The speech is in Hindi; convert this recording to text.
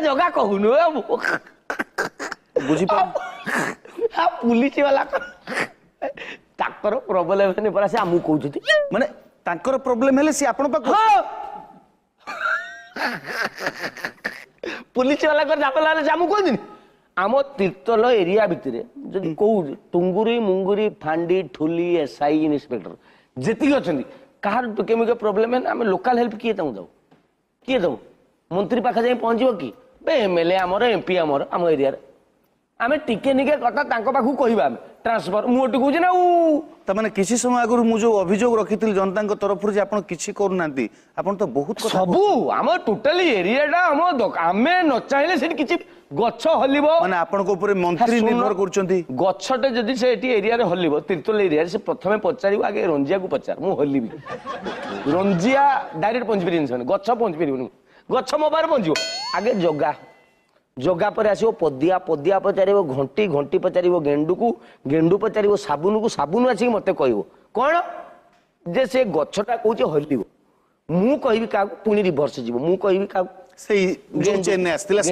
जगह कहूनु बुझी पुलिस वाला ताकर प्रॉब्लम है परा से आमु कहउछथि माने तांकर प्रॉब्लम हेले से आपण पा पुलिस वाला कर जापला से आमु कहदिन आम तीर्थल एरिया भितरे जदि कहू टुंगुरी मुंगुरी फांडी ठुली एसआई इंस्पेक्टर जेती अछंती कहार केमिके प्रॉब्लम है आम लोकल हेल्प किए दऊ किए दऊ मंत्री पाखा जाई पहुंचबो कि बे एमएलए हमर एमपी हमर आम एरिया रे आमे टिके निके कथा तांको पाखु कहिबा ट्रांसफर मुटी कहूछि ना तमाने किसी समय आगु मु जो अभियोग रखिथिल जनता को तरफ जे आपण किछि करू नांती आपण तो बहुत कथा सबू आम टोटली एरियाटा आम आमे न चाहिले सेठी किछि गछ हलिबो माने आपण को ऊपर मंत्री निर्भर करचंती गछटे जदि से एटी एरिया रे हलिबो तीर्थल एरिया रे से प्रथमे पचारिबो आगे रंजिया को पचार मु हलिबी रंजिया डायरेक्ट पहुंच परिन गछ पहुंच परिबो गछ मोबार पहुंचो आगे जगा जगा पर आसो पदिया पदिया पचारिबो घंटी घंटी पचारिबो गेंडू को गेंडू पचारिबो साबुन को साबुन आसी मते कहबो कोन जे से गछटा कहूचे हलिबो मु कहबी का पुनी रिवर्स जीवो मु कहबी का सेई जो चेन ने आस्तिला